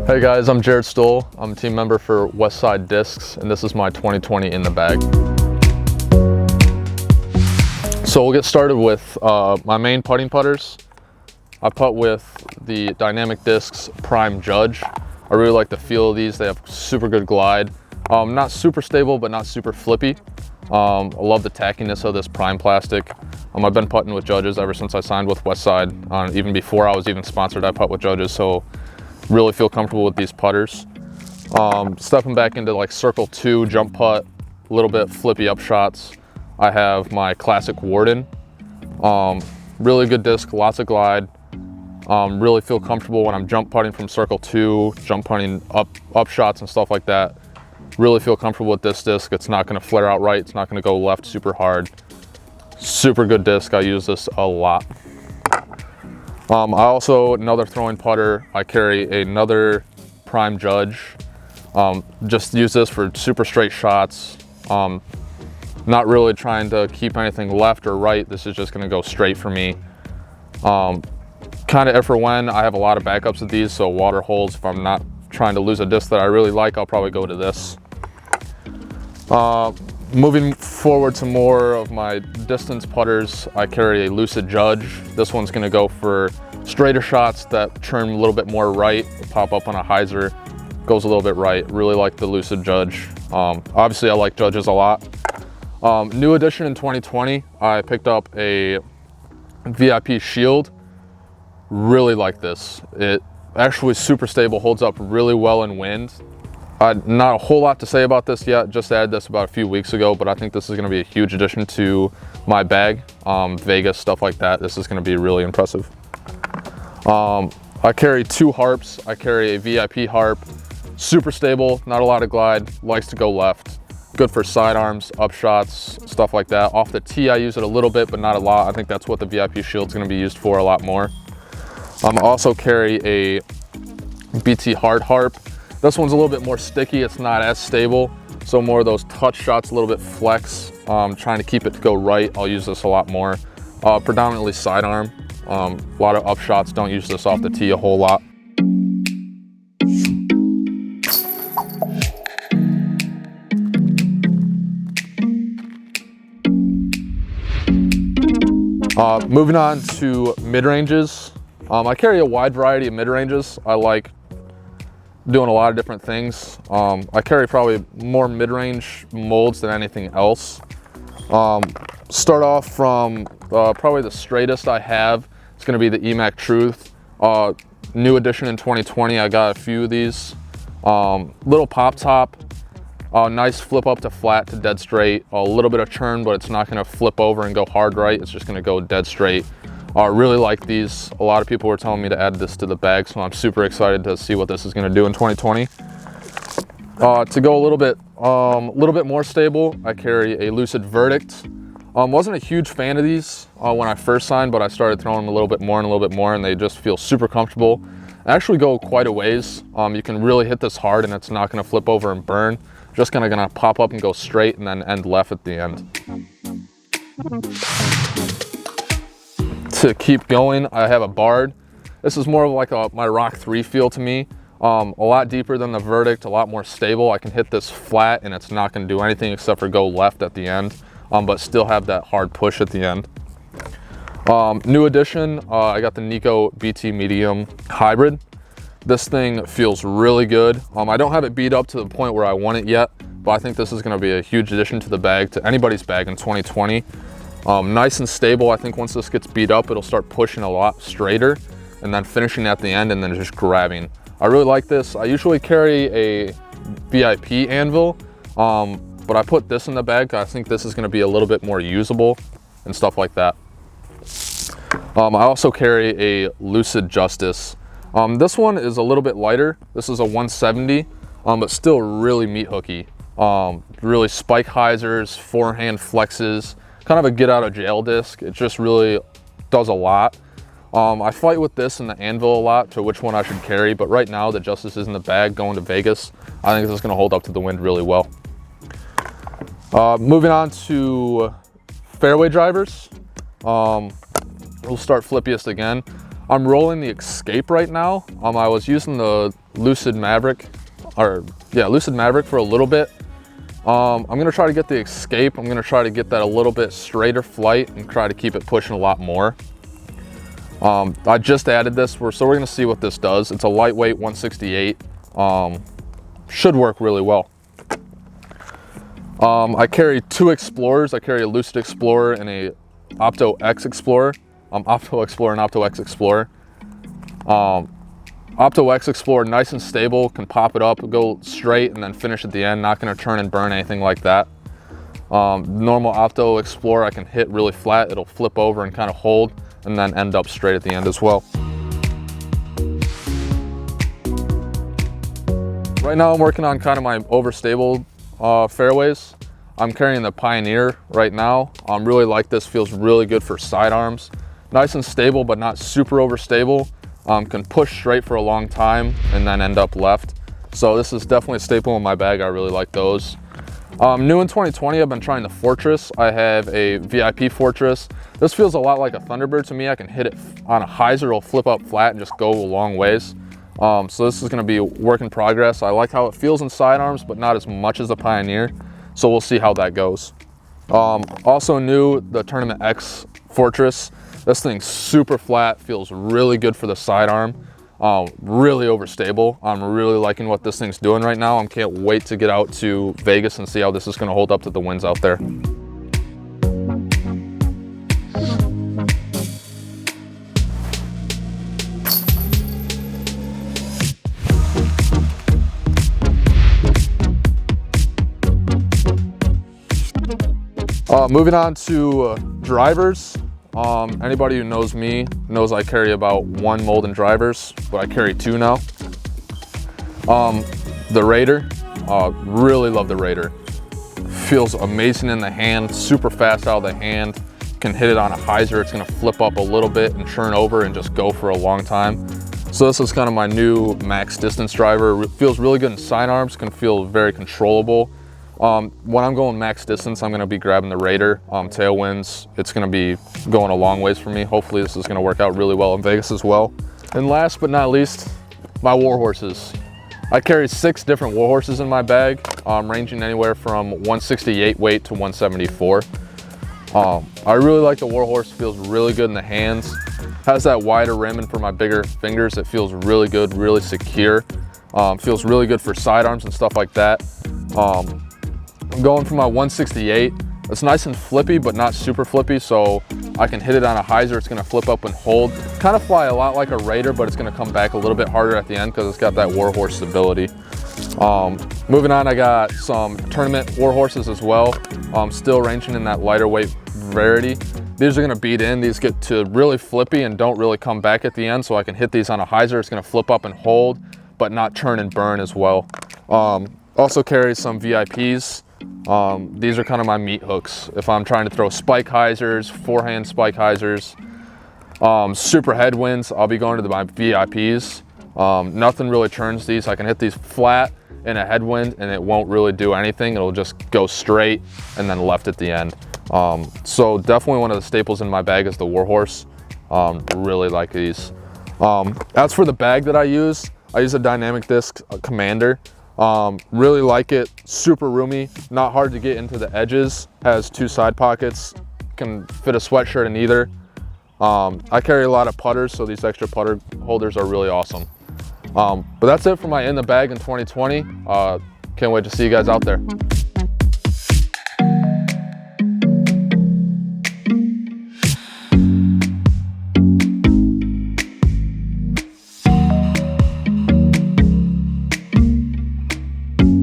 Hey guys, I'm Stoll. I'm a team member for Westside Discs, and this is my 2020 in the bag. So we'll get started with my main putting putters. I putt with the Dynamic Discs Prime Judge. I really like the feel of these. They have super good glide. Not super stable, but not super flippy. I love the tackiness of this Prime plastic. I've been putting with Judges ever since I signed with Westside. Even before I was even sponsored, I putt with Judges, so really feel comfortable with these putters. Stepping back into like circle 2 jump putt, a little bit flippy up shots. I have my classic Warden. Really good disc, lots of glide. Really feel comfortable when I'm jump putting from circle 2, jump putting up shots and stuff like that. Really feel comfortable with this disc. It's not going to flare out right. It's not going to go left super hard. Super good disc. I use this a lot. I also, another throwing putter, I carry another Prime Judge. Just use this for super straight shots. Not really trying to keep anything left or right. This is just going to go straight for me. Kind of if or when, I have a lot of backups of these, so water holes, if I'm not trying to lose a disc that I really like, I'll probably go to this. Moving forward to more of my distance putters, I carry a Lucid Judge. This one's going to go for straighter shots that turn a little bit more right, pop up on a hyzer, goes a little bit right. Really like the Lucid Judge. Obviously I like Judges a lot. New addition in 2020, I picked up a VIP Shield. Really like this. It actually super stable, holds up really well in wind. Not a whole lot to say about this yet, just added this about a few weeks ago, but I think this is going to be a huge addition to my bag. Vegas, stuff like that, this is going to be really impressive. I carry 2 harps. I carry a VIP harp, super stable, not a lot of glide, likes to go left. Good for sidearms, up shots, stuff like that. Off the tee I use it a little bit, but not a lot. I think that's what the VIP Shield's going to be used for a lot more. I also carry a BT Hard Harp. This one's a little bit more sticky. It's not as stable, so more of those touch shots, a little bit flex. Trying to keep it to go right. I'll use this a lot more. Predominantly sidearm. A lot of up shots. Don't use this off the tee a whole lot. Moving on to mid-ranges. I carry a wide variety of mid-ranges. I like doing a lot of different things. I carry probably more mid-range molds than anything else. Start off from probably the straightest I have. It's going to be the EMAC Truth. New addition in 2020, I got a few of these. Little pop top, nice flip up to flat to dead straight. A little bit of turn, but it's not going to flip over and go hard right. It's just going to go dead straight. I really like these. A lot of people were telling me to add this to the bag, so I'm super excited to see what this is going to do in 2020. To go a little bit more stable, I carry a Lucid Verdict. Wasn't a huge fan of these when I first signed, but I started throwing them a little bit more and a little bit more, and they just feel super comfortable. Actually go quite a ways. You can really hit this hard, and it's not going to flip over and burn. Just kind of going to pop up and go straight, and then end left at the end. To keep going, I have a Bard. This is more of like my Rock 3 feel to me. A lot deeper than the Verdict, a lot more stable. I can hit this flat and it's not going to do anything except for go left at the end, but still have that hard push at the end. New addition, I got the Nico BT Medium Hybrid. This thing feels really good. I don't have it beat up to the point where I want it yet, but I think this is going to be a huge addition to the bag, to anybody's bag in 2020. Nice and stable. I think once this gets beat up, it'll start pushing a lot straighter and then finishing at the end and then just grabbing. I really like this. I usually carry a VIP anvil, but I put this in the bag. I think this is going to be a little bit more usable and stuff like that. I also carry a Lucid Justice. This one is a little bit lighter. This is a 170, but still really meat hooky. Really spike hyzers, forehand flexes. Kind of a get out of jail disc. It just really does a lot. I fight with this and the anvil a lot to which one I should carry, but right now the Justice is in the bag going to Vegas. I think this is going to hold up to the wind really well. Moving on to fairway drivers. We'll start flippiest again. I'm rolling the Escape right now. I was using the Lucid Maverick, Lucid Maverick for a little bit. I'm gonna try to get the Escape. I'm gonna try to get that a little bit straighter flight and try to keep it pushing a lot more. I just added this, so we're gonna see what this does. It's a lightweight 168. Should work really well. I carry two Explorers. I carry a Lucid Explorer and a Opto X Explorer. Opto Explorer and Opto X Explorer. Opto X Explorer, nice and stable, can pop it up, go straight, and then finish at the end. Not gonna turn and burn, anything like that. Normal Opto Explorer, I can hit really flat. It'll flip over and kind of hold, and then end up straight at the end as well. Right now I'm working on kind of my overstable fairways. I'm carrying the Pioneer right now. Really like this, feels really good for sidearms. Nice and stable, but not super overstable. Can push straight for a long time and then end up left. So this is definitely a staple in my bag. I really like those. New in 2020, I've been trying the Fortress. I have a VIP Fortress. This feels a lot like a Thunderbird to me. I can hit it on a hyzer, it'll flip up flat and just go a long ways. So this is gonna be a work in progress. I like how it feels in sidearms, but not as much as the Pioneer. So we'll see how that goes. Also new, the Tournament X Fortress. This thing's super flat, feels really good for the sidearm. Really overstable. I'm really liking what this thing's doing right now. I can't wait to get out to Vegas and see how this is gonna hold up to the winds out there. Moving on to drivers. Anybody who knows me knows I carry about one mold in drivers, but I carry two now. The Raider, really love the Raider. Feels amazing in the hand, super fast out of the hand. Can hit it on a hyzer, it's gonna flip up a little bit and churn over and just go for a long time. So this is kind of my new max distance driver. Feels really good in sidearms, can feel very controllable. When I'm going max distance, I'm gonna be grabbing the Raider. Tailwinds, it's gonna be going a long ways for me. Hopefully this is gonna work out really well in Vegas as well. And last but not least, my war horses. I carry 6 different war horses in my bag, ranging anywhere from 168 weight to 174. I really like the war horse, feels really good in the hands. Has that wider rim, and for my bigger fingers, it feels really good, really secure. Feels really good for sidearms and stuff like that. I'm going for my 168. It's nice and flippy, but not super flippy, so I can hit it on a hyzer. It's gonna flip up and hold. Kind of fly a lot like a Raider, but it's gonna come back a little bit harder at the end because it's got that war horse stability. Moving on, I got some tournament war horses as well. Still ranging in that lighter weight rarity. These are gonna beat in. These get to really flippy and don't really come back at the end, so I can hit these on a hyzer. It's gonna flip up and hold, but not turn and burn as well. Also carry some VIPs. These are kind of my meat hooks. If I'm trying to throw spike hyzers, forehand spike hyzers, super headwinds, I'll be going to my VIPs. Nothing really turns these. I can hit these flat in a headwind and it won't really do anything. It'll just go straight and then left at the end. So definitely one of the staples in my bag is the Warhorse. Really like these. As for the bag that I use a Dynamic Disc Commander. Really like it, super roomy, not hard to get into the edges, has 2 side pockets, can fit a sweatshirt in either. I carry a lot of putters, so these extra putter holders are really awesome. But that's it for my in the bag in 2020. Can't wait to see you guys out there.